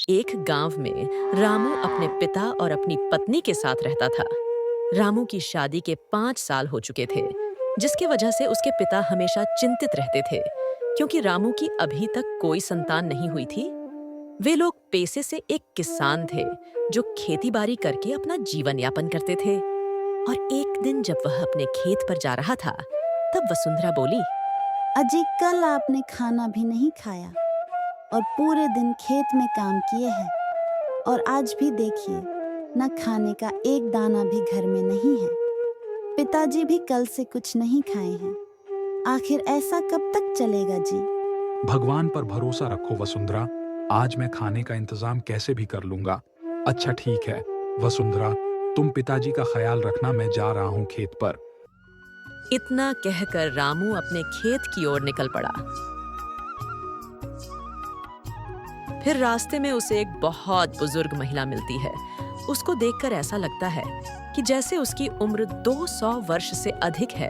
एक गांव में रामू अपने पिता और अपनी पत्नी के साथ रहता था। रामू की शादी के 5 साल हो चुके थे, जिसकी वजह से उसके पिता हमेशा चिंतित रहते थे, क्योंकि रामू की अभी तक कोई संतान नहीं हुई थी। वे लोग पेशे से एक किसान थे, जो खेती-बाड़ी करके अपना जीवन यापन करते थे। और एक दिन जब वह अपने खेत पर जा रहा था, तब वसुंधरा बोली, अजी, कल आपने खाना भी नहीं खाया और पूरे दिन खेत में काम किए हैं, और आज भी देखिए, न खाने का एक दाना भी घर में नहीं है। पिताजी भी कल से कुछ नहीं खाए हैं। आखिर ऐसा कब तक चलेगा जी? भगवान पर भरोसा रखो वसुंधरा। आज मैं खाने का इंतजाम कैसे भी कर लूंगा। अच्छा ठीक है वसुंधरा, तुम पिताजी का ख्याल रखना, मैं जा रहा हूँ खेत पर। इतना कहकर रामू अपने खेत की ओर निकल पड़ा। फिर रास्ते में उसे एक बहुत बुजुर्ग महिला मिलती है। उसको देखकर ऐसा लगता है कि जैसे उसकी उम्र 200 वर्ष से अधिक है।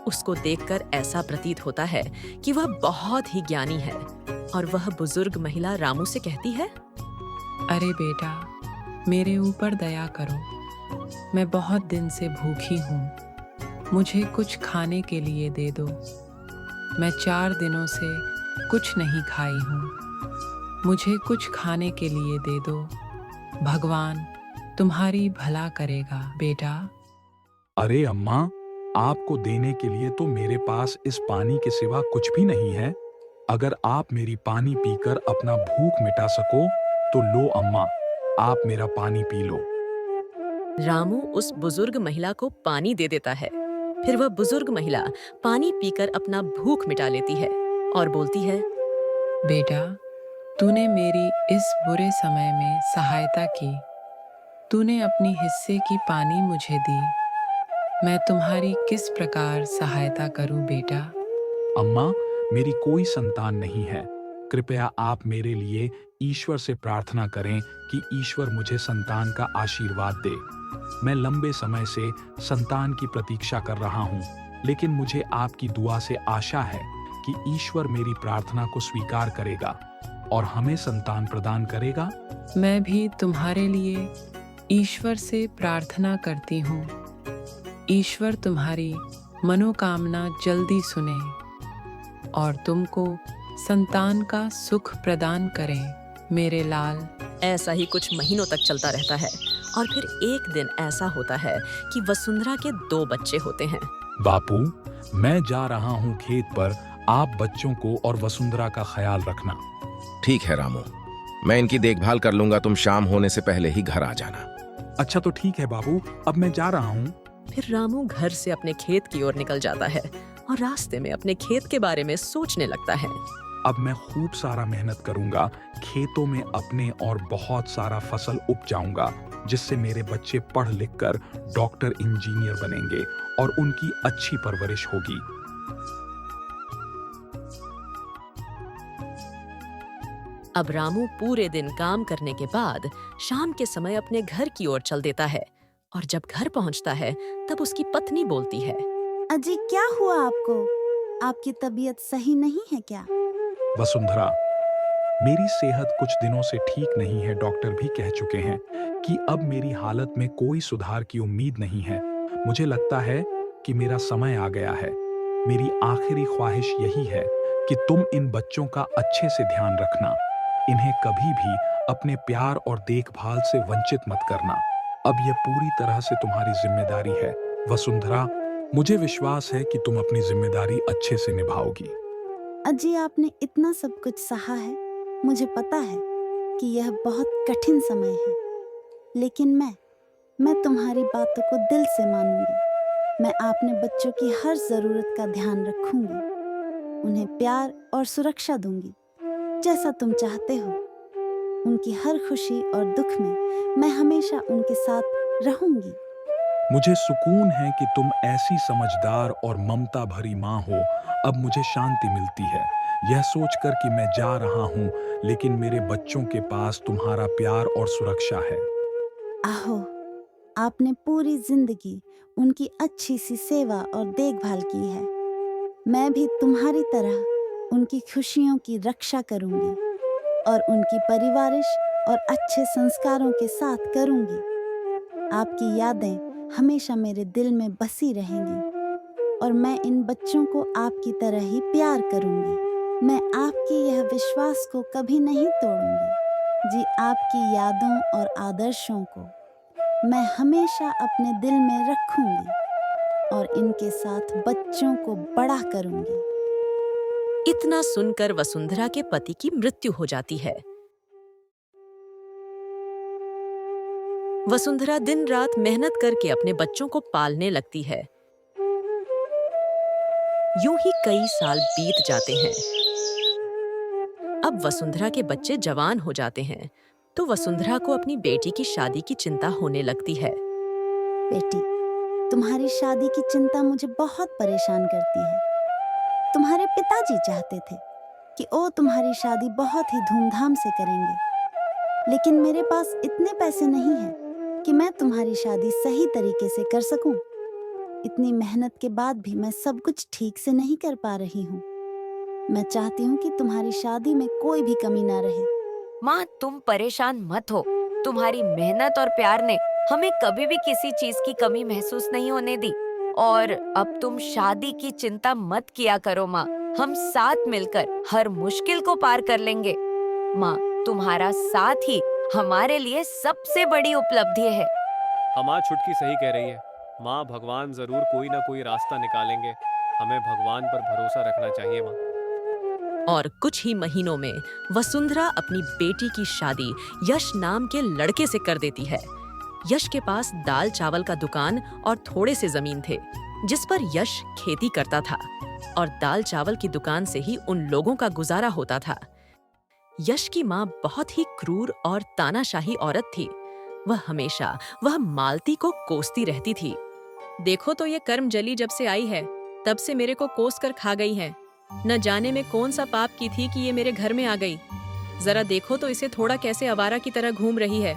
उसको देखकर ऐसा प्रतीत होता है कि वह बहुत ही ज्ञानी है। और वह बुजुर्ग महिला रामू से कहती है, अरे बेटा, मेरे ऊपर दया करो। मैं बहुत दिन से भूखी हूँ। मुझे कुछ खाने के लिए दे दो। मैं 4 दिनों से कुछ नहीं खाई हूँ। मुझे कुछ खाने के लिए दे दो। भगवान तुम्हारी भला करेगा बेटा। अरे अम्मा, आपको देने के लिए तो मेरे पास इस पानी के सिवा कुछ भी नहीं है। अगर आप मेरी पानी पीकर अपना भूख मिटा सको तो लो अम्मा, आप मेरा पानी पी लो। रामू उस बुजुर्ग महिला को पानी दे देता है। फिर वह बुजुर्ग महिला पानी पीकर अपना भूख मिटा लेती है और बोलती है, बेटा, तूने मेरी इस बुरे समय में सहायता की। तूने अपनी हिस्से की पानी मुझे दी। मैं तुम्हारी किस प्रकार सहायता करूं बेटा? अम्मा, मेरी कोई संतान नहीं है। कृपया आप मेरे लिए ईश्वर से प्रार्थना करें कि ईश्वर मुझे संतान का आशीर्वाद दे। मैं लंबे समय से संतान की प्रतीक्षा कर रहा हूँ, लेकिन मुझे आपकी दुआ से आशा है कि ईश्वर मेरी प्रार्थना को स्वीकार करेगा और हमें संतान प्रदान करेगा। मैं भी तुम्हारे लिए ईश्वर से प्रार्थना करती हूँ। ईश्वर तुम्हारी मनोकामना जल्दी सुने और तुमको संतान का सुख प्रदान करें मेरे लाल। ऐसा ही कुछ महीनों तक चलता रहता है। और फिर एक दिन ऐसा होता है कि वसुंधरा के 2 बच्चे होते हैं। बापू, मैं जा रहा हूँ खेत पर। आप बच्चों को और वसुंधरा का ख्याल रखना। ठीक है रामू, मैं इनकी देखभाल कर लूंगा। तुम शाम होने से पहले ही घर आ जाना। अच्छा तो ठीक है बाबू, अब मैं जा रहा हूँ। फिर रामू घर से अपने खेत की ओर निकल जाता है और रास्ते में अपने खेत के बारे में सोचने लगता है। अब मैं खूब सारा मेहनत करूंगा, खेतों में अपने और बहुत सारा फसल उपजाऊंगा, जिससे मेरे बच्चे पढ़ लिख कर डॉक्टर इंजीनियर बनेंगे और उनकी अच्छी परवरिश होगी। अब रामू पूरे दिन काम करने के बाद शाम के समय अपने घर की ओर चल देता है। और जब घर पहुंचता है, तब उसकी पत्नी बोलती है, अजी, क्या हुआ आपको? आपकी तबीयत सही नहीं है क्या? वसुंधरा, मेरी सेहत कुछ दिनों से ठीक नहीं है। डॉक्टर भी कह चुके हैं कि अब मेरी हालत में कोई सुधार की उम्मीद नहीं है। मुझे लगता है कि मेरा समय आ गया है। मेरी आखिरी ख्वाहिश यही है कि तुम इन बच्चों का अच्छे से ध्यान रखना। इन्हें कभी भी अपने प्यार और देखभाल से वंचित मत करना। अब यह पूरी तरह से तुम्हारी जिम्मेदारी है। वसुंधरा, मुझे विश्वास है कि तुम अपनी जिम्मेदारी अच्छे से निभाओगी। अजी, आपने इतना सब कुछ सहा है। मुझे पता है कि यह बहुत कठिन समय है, लेकिन मैं तुम्हारी बातों को दिल से मानूंगी। मैं अपने बच्चों की हर जरूरत का ध्यान रखूंगी। उन्हें प्यार और सुरक्षा दूंगी, जैसा तुम चाहते हो। उनकी हर खुशी और दुख में मैं हमेशा उनके साथ रहूंगी। मुझे सुकून है कि तुम ऐसी समझदार और ममता भरी माँ हो। अब मुझे शांति मिलती है, यह सोचकर कि मैं जा रहा हूँ, लेकिन मेरे बच्चों के पास तुम्हारा प्यार और सुरक्षा है। आहो, आपने पूरी जिंदगी उनकी अच्छी सी सेवा और देखभाल की है। मैं भी तुम्हारी तरह उनकी खुशियों की रक्षा करूंगी और उनकी परवरिश और अच्छे संस्कारों के साथ करूंगी। आपकी यादें हमेशा मेरे दिल में बसी रहेंगी और मैं इन बच्चों को आपकी तरह ही प्यार करूंगी। मैं आपकी यह विश्वास को कभी नहीं तोड़ूंगी। जी, आपकी यादों और आदर्शों को मैं हमेशा अपने दिल में रखूंगी और इनके साथ बच्चों को बड़ा करूंगी। इतना सुनकर वसुंधरा के पति की मृत्यु हो जाती है। वसुंधरा दिन रात मेहनत करके अपने बच्चों को पालने लगती है। यूं ही कई साल बीत जाते हैं। अब वसुंधरा के बच्चे जवान हो जाते हैं, तो वसुंधरा को अपनी बेटी की शादी की चिंता होने लगती है। बेटी, तुम्हारी शादी की चिंता मुझे बहुत परेशान करती है। तुम्हारे पिताजी चाहते थे कि वो तुम्हारी शादी बहुत ही धूमधाम से करेंगे, लेकिन मेरे पास इतने पैसे नहीं हैं कि मैं तुम्हारी शादी सही तरीके से कर सकूं। इतनी मेहनत के बाद भी मैं सब कुछ ठीक से नहीं कर पा रही हूँ। मैं चाहती हूँ कि तुम्हारी शादी में कोई भी कमी ना रहे। माँ, तुम परेशान मत हो। तुम्हारी मेहनत और प्यार ने हमें कभी भी किसी चीज की कमी महसूस नहीं होने दी। और अब तुम शादी की चिंता मत किया करो माँ। हम साथ मिलकर हर मुश्किल को पार कर लेंगे। माँ, तुम्हारा साथ ही हमारे लिए सबसे बड़ी उपलब्धि है। माँ, छुटकी सही कह रही है। माँ, भगवान जरूर कोई ना कोई रास्ता निकालेंगे। हमें भगवान पर भरोसा रखना चाहिए माँ। और कुछ ही महीनों में वसुंधरा अपनी बेटी की शादी यश नाम के लड़के से कर देती है। यश के पास दाल चावल का दुकान और थोड़े से जमीन थे, जिस पर यश खेती करता था और दाल चावल की दुकान से ही उन लोगों का गुजारा होता था। यश की माँ बहुत ही क्रूर और तानाशाही औरत थी। वह मालती को कोसती रहती थी। देखो तो ये कर्म जली जब से आई है, तब से मेरे को कोस कर खा गई है। न जाने में कौन सा पाप की थी कि ये मेरे घर में आ गई। जरा देखो तो इसे थोड़ा कैसे आवारा की तरह घूम रही है।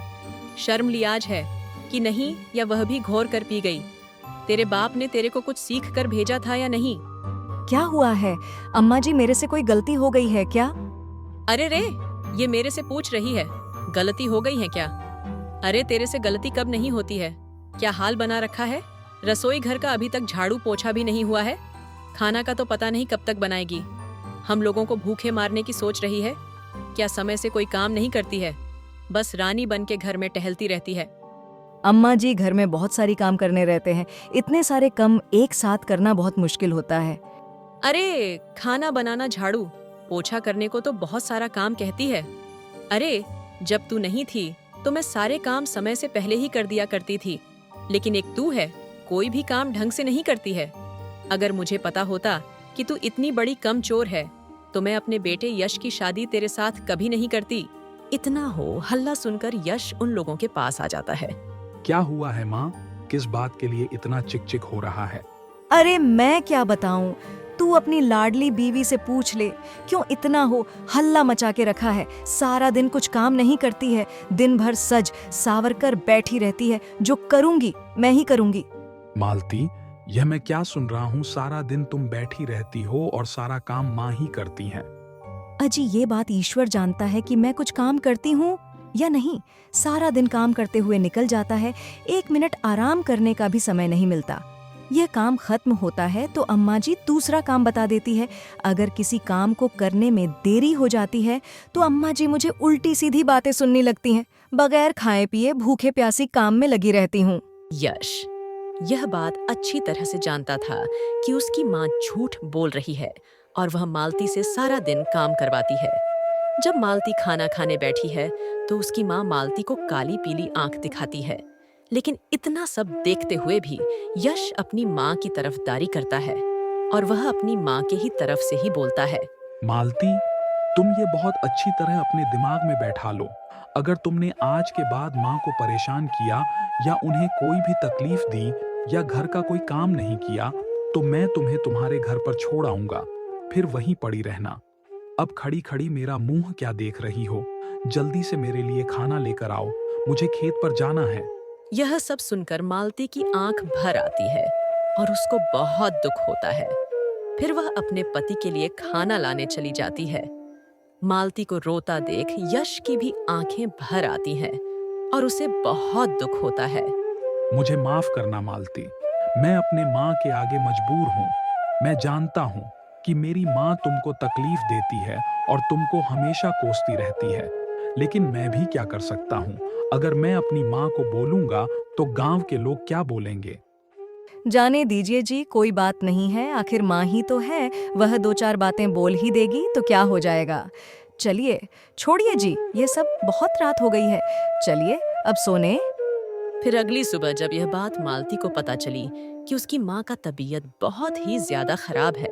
शर्म लियाज है कि नहीं, या वह भी घोर कर पी गई। तेरे बाप ने तेरे को कुछ सीख कर भेजा था या नहीं? क्या हुआ है अम्मा जी? मेरे से कोई गलती हो गई है क्या? अरे रे, ये मेरे से पूछ रही है गलती हो गई है क्या? अरे तेरे से गलती कब नहीं होती है? क्या हाल बना रखा है? रसोई घर का अभी तक झाड़ू पोछा भी नहीं हुआ है। खाना का तो पता नहीं कब तक बनाएगी। हम लोगों को भूखे मारने की सोच रही है। क्या समय से कोई काम नहीं करती है? बस रानी बन के घर में टहलती रहती है। अम्मा जी, घर में बहुत सारी काम करने रहते हैं। इतने सारे काम एक साथ करना बहुत मुश्किल होता है। अरे खाना बनाना, झाड़ू पोछा करने को तो बहुत सारा काम कहती है। अरे जब तू नहीं थी तो मैं सारे काम समय से पहले ही कर दिया करती थी, लेकिन एक तू है, कोई भी काम ढंग से नहीं करती है। अगर मुझे पता होता कि तू इतनी बड़ी कम चोर है तो मैं अपने बेटे यश की शादी तेरे साथ कभी नहीं करती। इतना हो हल्ला सुनकर यश उन लोगों के पास आ जाता है। क्या हुआ है माँ? किस बात के लिए इतना चिक-चिक हो रहा है? अरे मैं क्या बताऊं, तू अपनी लाडली बीवी से पूछ ले। क्यों इतना हो हल्ला मचा के रखा है? सारा दिन कुछ काम नहीं करती है, दिन भर सज सावर कर बैठी रहती है। जो करूंगी मैं ही करूंगी। मालती, यह मैं क्या सुन रहा हूँ? सारा दिन तुम बैठी रहती हो और सारा काम माँ ही करती हैं। अजी, ये बात ईश्वर जानता है कि मैं कुछ काम करती हूँ या नहीं। सारा दिन काम करते हुए निकल जाता है, 1 मिनट आराम करने का भी समय नहीं मिलता। यह काम खत्म होता है तो अम्मा जी दूसरा काम बता देती है। अगर किसी काम को करने में देरी हो जाती है तो अम्मा जी मुझे उल्टी सीधी बातें सुनने लगती हैं। बगैर खाए पिए भूखे प्यासी काम में लगी रहती हूँ। यश यह बात अच्छी तरह से जानता था कि उसकी माँ झूठ बोल रही है और वह मालती से सारा दिन काम करवाती है। जब मालती खाना खाने बैठी है तो उसकी माँ मालती को काली पीली आंख दिखाती है, लेकिन इतना सब देखते हुए भी यश अपनी माँ की तरफदारी करता है और वह अपनी माँ के ही तरफ से ही बोलता है। मालती, तुम ये बहुत अच्छी तरह अपने दिमाग में बैठा लो। अगर तुमने आज के बाद माँ को परेशान किया या उन्हें कोई भी तकलीफ दी या घर का कोई काम नहीं किया तो मैं तुम्हें तुम्हारे घर पर छोड़ आऊंगा, फिर वहीं पड़ी रहना। अब खड़ी खड़ी मेरा मुंह क्या देख रही हो? जल्दी से मेरे लिए खाना लेकर आओ, मुझे खेत पर जाना है। यह सब सुनकर मालती की आंख भर आती है और उसको बहुत दुख होता है। फिर वह अपने पति के लिए खाना लाने चली जाती है। मालती को रोता देख यश की भी आंखें भर आती हैं और उसे बहुत दुख होता है। मुझे माफ करना मालती, मैं अपने माँ के आगे मजबूर हूँ। मैं जानता हूँ कि मेरी माँ तुमको तकलीफ देती है और तुमको हमेशा कोसती रहती है, लेकिन मैं भी क्या कर सकता हूँ? अगर मैं अपनी माँ को बोलूंगा तो गांव के लोग क्या बोलेंगे? जाने दीजिए जी, कोई बात नहीं है, आखिर माँ ही तो है, वह 2-4 बातें बोल ही देगी तो क्या हो जाएगा। चलिए, छोड़िए जी, ये सब बहुत रात हो गई है, चलिए अब सोने। फिर अगली सुबह जब यह बात मालती को पता चली कि उसकी माँ का तबीयत बहुत ही ज्यादा खराब है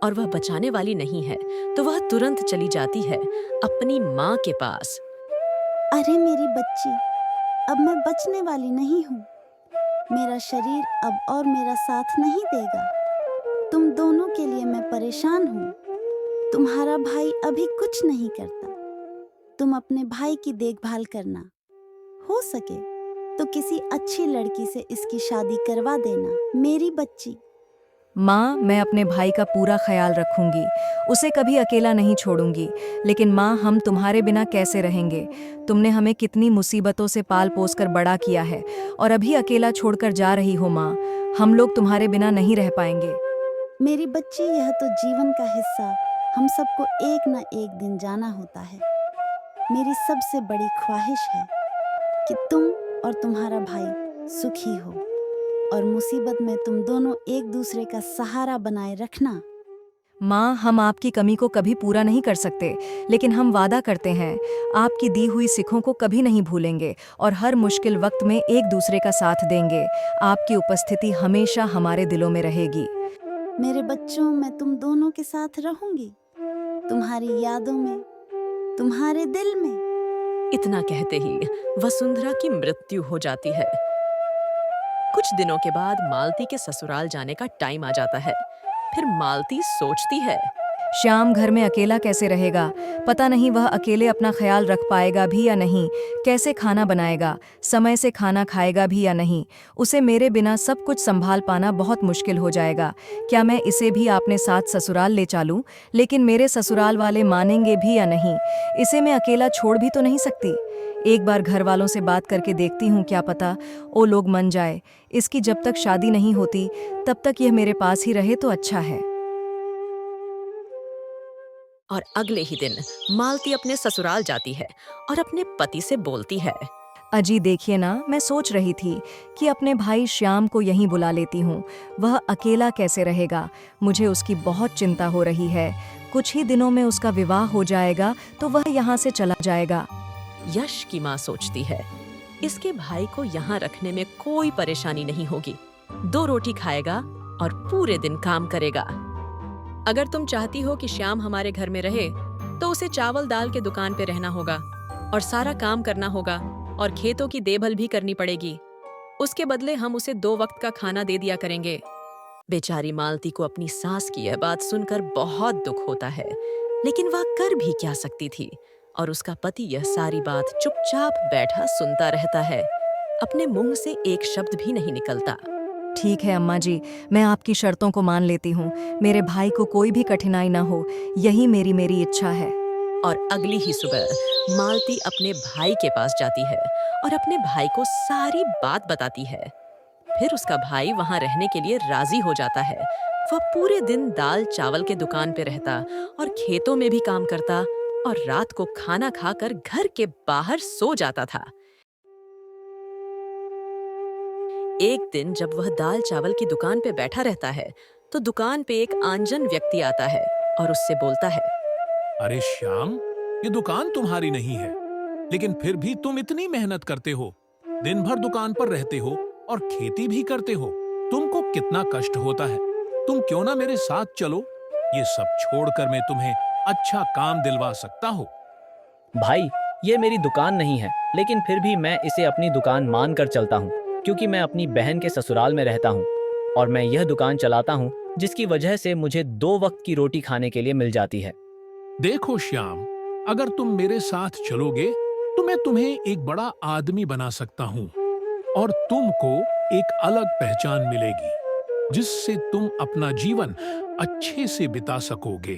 और वह बचाने वाली नहीं है, तो वह तुरंत चली जाती है अपनी माँ के पास। अरे मेरी बच्ची, अब मैं बचने वाली नहीं हूँ। मेरा शरीर अब और मेरा साथ नहीं देगा। तुम दोनों के लिए मैं परेशान हूँ। तुम्हारा भाई अभी कुछ नहीं करता। तुम अपने भाई की देखभाल करना। हो सके तो किसी अच्छी लड़की से इसकी शादी करवा देना, मेरी बच्ची। माँ, मैं अपने भाई का पूरा ख्याल रखूंगी, उसे कभी अकेला नहीं छोड़ूंगी। लेकिन माँ, हम तुम्हारे बिना कैसे रहेंगे? तुमने हमें कितनी मुसीबतों से पाल पोस कर बड़ा किया है और अभी अकेला छोड़कर जा रही हो माँ। हम लोग तुम्हारे बिना नहीं रह पाएंगे। मेरी बच्ची, यह तो जीवन का हिस्सा हम सबको एक न एक दिन जाना होता है। मेरी सबसे बड़ी ख्वाहिश है कि तुम और तुम्हारा भाई सुखी हो और मुसीबत में तुम दोनों एक दूसरे का सहारा बनाए रखना। माँ, हम आपकी कमी को कभी पूरा नहीं कर सकते, लेकिन हम वादा करते हैं आपकी दी हुई सिखों को कभी नहीं भूलेंगे और हर मुश्किल वक्त में एक दूसरे का साथ देंगे। आपकी उपस्थिति हमेशा हमारे दिलों में रहेगी। मेरे बच्चों, मैं तुम दोनों के साथ रहूंगी, तुम्हारी यादों में, तुम्हारे दिल में। इतना कहते ही वसुंधरा की मृत्यु हो जाती है। कुछ दिनों के बाद मालती के ससुराल जाने का टाइम आ जाता है। फिर मालती सोचती है, श्याम घर में अकेला कैसे रहेगा? पता नहीं वह अकेले अपना ख्याल रख पाएगा भी या नहीं, कैसे खाना बनाएगा, समय से खाना खाएगा भी या नहीं। उसे मेरे बिना सब कुछ संभाल पाना बहुत मुश्किल हो जाएगा। क्या मैं इसे भी अपने साथ ससुराल ले चालूं? लेकिन मेरे ससुराल वाले मानेंगे भी या नहीं? इसे मैं अकेला छोड़ भी तो नहीं सकती। एक बार घर वालों से बात करके देखती हूँ, क्या पता वो लोग मन जाए। इसकी जब तक शादी नहीं होती तब तक यह मेरे पास ही रहे तो अच्छा है। और अगले ही दिन मालती अपने ससुराल जाती है और अपने पति से बोलती है, अजी देखिए ना, मैं सोच रही थी कि अपने भाई श्याम को यहीं बुला लेती हूँ। वह अकेला कैसे रहेगा? मुझे उसकी बहुत चिंता हो रही है। कुछ ही दिनों में उसका विवाह हो जाएगा तो वह यहाँ से चला जाएगा। यश की माँ सोचती है, इसके भाई को यहाँ रखने में कोई परेशानी नहीं होगी। 2 रोटी खाएगा और पूरे दिन काम करेगा। अगर तुम चाहती हो कि श्याम हमारे घर में रहे तो उसे चावल दाल के दुकान पे रहना होगा और सारा काम करना होगा और खेतों की देखभाल भी करनी पड़ेगी। उसके बदले हम उसे 2 वक्त का खाना दे दिया करेंगे। बेचारी मालती को अपनी सास की यह बात सुनकर बहुत दुख होता है, लेकिन वह कर भी क्या सकती थी। और उसका पति यह सारी बात चुपचाप बैठा सुनता रहता है। अपने मुंह से एक शब्द भी नहीं निकलता। ठीक है अम्मा जी, मैं आपकी शर्तों को मान लेती हूँ। मेरे भाई को कोई भी कठिनाई ना हो, यही मेरी इच्छा है। और अगली ही सुबह मालती अपने भाई के पास जाती है और अपने भाई को सारी बात बताती है। फिर उसका भाई वहां रहने के लिए राजी हो जाता है। वह पूरे दिन दाल चावल के दुकान पे रहता और खेतों में भी काम करता और रात को खाना खाकर घर के बाहर सो जाता था। एक दिन जब वह दाल चावल की दुकान पे बैठा रहता है तो दुकान पे एक आंजन व्यक्ति आता है और उससे बोलता है, अरे श्याम, ये दुकान तुम्हारी नहीं है, लेकिन फिर भी तुम इतनी मेहनत करते हो, दिन भर दुकान पर रहते हो और खेती भी करते हो। तुमको कितना कष्ट होता है। तुम क्यों ना मेरे साथ चलो? ये सब छोड़कर मैं तुम्हें अच्छा काम दिलवा सकता हूँ। भाई, ये मेरी दुकान नहीं है, लेकिन फिर भी मैं इसे अपनी दुकान मान कर चलता हूँ, क्योंकि मैं अपनी बहन के ससुराल में रहता हूँ और मैं यह दुकान चलाता हूँ, जिसकी वजह से मुझे 2 वक्त की रोटी खाने के लिए मिल जाती है। देखो श्याम, अगर तुम मेरे साथ चलोगे तो मैं तुम्हें एक बड़ा आदमी बना सकता हूँ और तुमको एक अलग पहचान मिलेगी, जिससे तुम अपना जीवन अच्छे से बिता सकोगे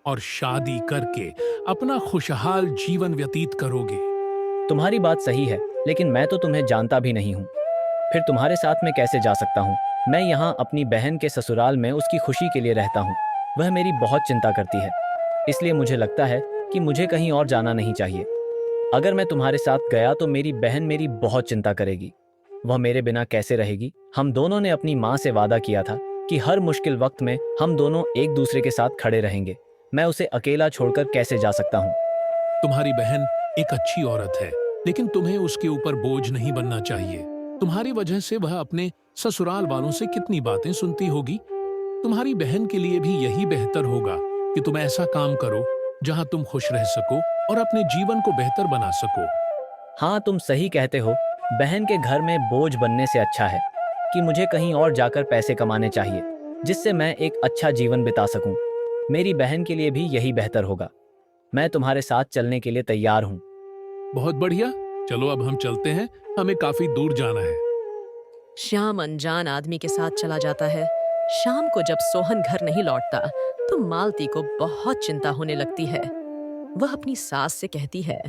और शादी करके अपना खुशहाल जीवन व्यतीत करोगे। तुम्हारी बात सही है, लेकिन मैं तो तुम्हें जानता भी नहीं हूँ। फिर तुम्हारे साथ मैं कैसे जा सकता हूँ? मैं यहाँ अपनी बहन के ससुराल में उसकी खुशी के लिए रहता हूँ। वह मेरी बहुत चिंता करती है, इसलिए मुझे लगता है कि मुझे कहीं और जाना नहीं चाहिए। अगर मैं तुम्हारे साथ गया तो मेरी बहन मेरी बहुत चिंता करेगी। वह मेरे बिना कैसे रहेगी? हम दोनों ने अपनी माँ से वादा किया था कि हर मुश्किल वक्त में हम दोनों एक दूसरे के साथ खड़े रहेंगे। मैं उसे अकेला छोड़कर कैसे जा सकता हूँ? तुम्हारी बहन एक अच्छी औरत है, लेकिन तुम्हें उसके ऊपर बोझ नहीं बनना चाहिए। तुम्हारी वजह से वह अपने ससुराल वालों से कितनी बातें सुनती होगी। तुम्हारी बहन के लिए भी यही बेहतर होगा कि तुम ऐसा काम करो जहां तुम खुश रह सको और अपने जीवन को बेहतर बना सको। हाँ, तुम सही कहते हो। बहन के घर में बोझ बनने से अच्छा है कि मुझे कहीं और जाकर पैसे कमाने चाहिए, जिससे मैं एक अच्छा जीवन बिता सकूं। मेरी बहन के लिए भी यही बेहतर होगा। मैं तुम्हारे साथ चलने के लिए तैयार हूँ। बहुत बढ़िया, चलो अब हम चलते हैं, हमें काफी दूर जाना है। श्याम अनजान आदमी के साथ चला जाता है। शाम को जब सोहन घर नहीं लौटता तो मालती को बहुत चिंता होने लगती है। वह अपनी सास से कहती है,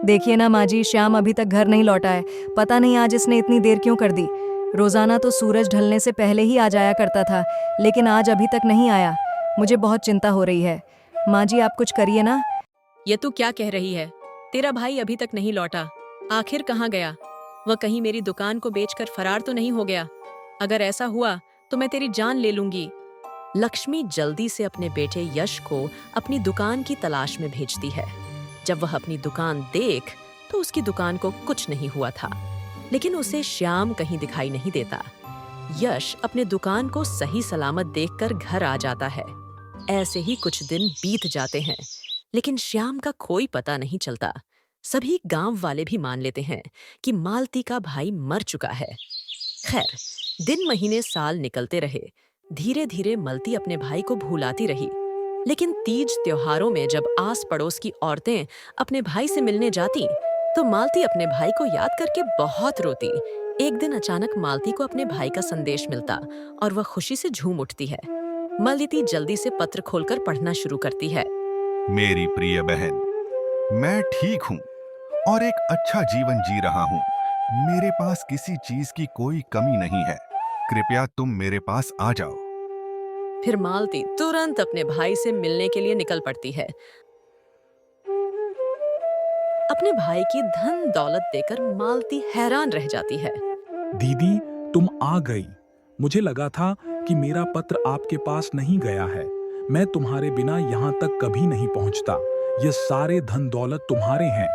देखिए ना माँ जी, श्याम अभी तक घर नहीं लौटा है। पता नहीं आज इसने इतनी देर क्यों कर दी। रोजाना तो सूरज ढलने से पहले ही आ जाया करता था, लेकिन आज अभी तक नहीं आया। मुझे बहुत चिंता हो रही है। माँ जी, आप कुछ करिए ना। ये तू क्या कह रही है? तेरा भाई अभी तक नहीं लौटा। आखिर कहाँ गया? वह कहीं मेरी दुकान को बेचकर फरार तो नहीं हो गया? अगर ऐसा हुआ तो मैं तेरी जान ले लूंगी। लक्ष्मी जल्दी से अपने बेटे यश को अपनी दुकान की तलाश में भेजती है। जब वह अपनी दुकान देख तो उसकी दुकान को कुछ नहीं हुआ था, लेकिन उसे श्याम कहीं दिखाई नहीं देता। यश अपने दुकान को सही सलामत देखकर घर आ जाता है। ऐसे ही कुछ दिन बीत जाते हैं, लेकिन श्याम का कोई पता नहीं चलता। सभी गांव वाले भी मान लेते हैं कि मालती का भाई मर चुका है। खैर, दिन महीने साल निकलते रहे। धीरे धीरे मलती अपने भाई को भूलाती रही, लेकिन तीज त्योहारों में जब आस पड़ोस की औरतें अपने भाई से मिलने जाती तो मालती अपने भाई को याद करके बहुत रोती। एक दिन अचानक मालती को अपने भाई का संदेश मिलता और वह खुशी से झूम उठती है। मालती जल्दी से पत्र खोलकर पढ़ना शुरू करती है। मेरी प्रिय बहन, मैं ठीक हूँ और एक अच्छा जीवन जी रहा हूँ। मेरे पास किसी चीज की कोई कमी नहीं है। कृपया तुम मेरे पास आ जाओ। फिर मालती तुरंत अपने भाई से मिलने के लिए निकल पड़ती है। अपने भाई की धन दौलत देखकर मालती हैरान रह जाती है। दीदी, तुम आ गई। मुझे लगा था कि मेरा पत्र आपके पास नहीं गया है। मैं तुम्हारे बिना यहाँ तक कभी नहीं पहुँचता। ये सारे धन दौलत तुम्हारे हैं।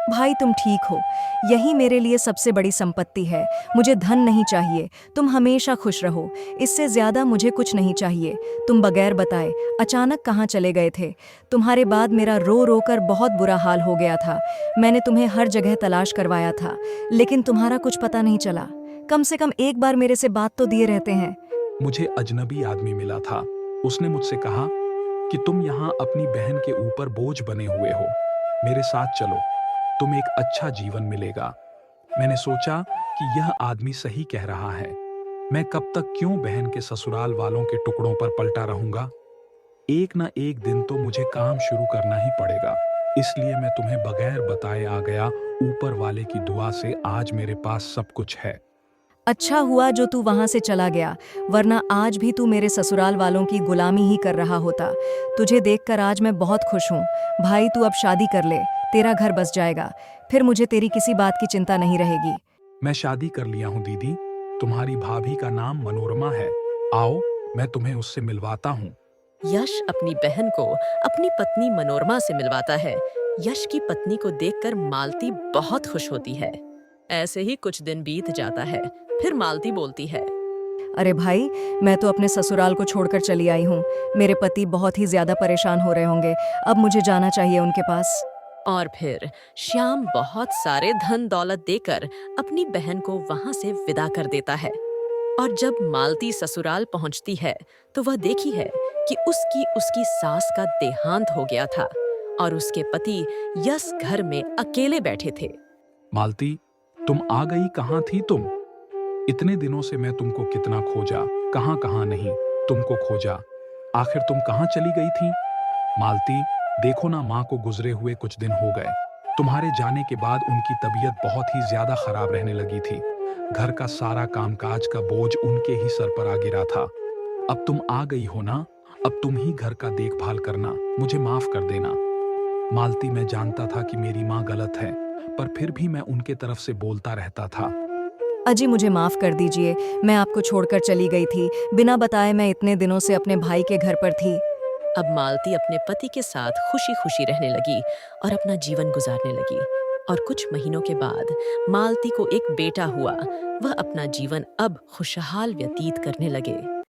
भाई, तुम ठीक हो। यही मेरे लिए सबसे बड़ी संपत्ति है। मुझे धन नहीं चाहिए। तुम हमेशा खुश रहो। इससे ज्यादा मुझे कुछ नहीं चाहिए। तुम बगैर बताए अचानक कहाँ चले गए थे? तुम्हारे बाद मेरा रो रो कर बहुत बुरा हाल हो गया था। मैंने तुम्हें हर जगह तलाश करवाया था, लेकिन तुम्हारा कुछ पता नहीं चला। कम से कम एक बार मेरे से बात तो दिए रहते हैं। मुझे अजनबी आदमी मिला था। उसने मुझसे कहा कि तुम यहाँ अपनी बहन के ऊपर बोझ बने हुए हो। मेरे साथ चलो, तुम्हें एक अच्छा जीवन मिलेगा। मैंने सोचा कि यह आदमी सही कह रहा है। मैं कब तक क्यों बहन के ससुराल वालों के टुकड़ों पर पलटा रहूंगा? एक ना एक दिन तो मुझे काम शुरू करना ही पड़ेगा। इसलिए मैं तुम्हें बगैर बताए आ गया। ऊपर वाले की दुआ से आज मेरे पास सब कुछ है। अच्छा हुआ जो तू वहां से चला गया, वरना आज भी तू मेरे ससुराल वालों की गुलामी ही कर रहा होता। तुझे देखकर आज मैं बहुत खुश हूँ। भाई, तू अब शादी कर ले। तेरा घर बस जाएगा। फिर मुझे तेरी किसी बात की चिंता नहीं रहेगी। मैं शादी कर लिया हूँ दीदी। तुम्हारी भाभी का नाम मनोरमा है। आओ, मैं तुम्हें उससे मिलवाता हूँ। यश अपनी बहन को अपनी पत्नी मनोरमा से मिलवाता है। यश की पत्नी को देखकर मालती बहुत खुश होती है। ऐसे ही कुछ दिन बीत जाता है। फिर मालती बोलती है, अरे भाई, मैं तो अपने ससुराल को छोड़कर चली आई हूँ। मेरे पति बहुत ही ज्यादा परेशान हो रहे होंगे। अब मुझे जाना चाहिए उनके पास। और फिर श्याम बहुत सारे धन दौलत देकर अपनी बहन को वहां से विदा कर देता है। और जब मालती ससुराल पहुंचती है तो वह देखी है कि उसकी सास का देहांत हो गया था और उसके पति यश घर में अकेले बैठे थे। मालती, तुम आ गई। कहाँ थी तुम? इतने दिनों से मैं तुमको कितना खोजा, कहाँ कहाँ नहीं तुमको खोजा। आखिर तुम कहाँ चली गई थी? मालती, देखो ना, माँ को गुजरे हुए कुछ दिन हो गए। तुम्हारे जाने के बाद उनकी तबीयत बहुत ही ज्यादा खराब रहने लगी थी। घर का सारा कामकाज का बोझ उनके ही सर पर आ गिरा था। अब तुम आ गई हो ना, अब तुम ही घर का देखभाल करना, मुझे माफ कर देना। मालती, मैं जानता था कि मेरी माँ गलत है, पर फिर भी मैं उनके तरफ से बोलता रहता था। अजी मुझे माफ कर दीजिए, मैं आपको छोड़कर चली गई थी। बिना बताए मैं इतने दिनों से अपने भाई के घर पर थी। अब मालती अपने पति के साथ खुशी खुशी रहने लगी और अपना जीवन गुजारने लगी। और कुछ महीनों के बाद मालती को एक बेटा हुआ। वह अपना जीवन अब खुशहाल व्यतीत करने लगे।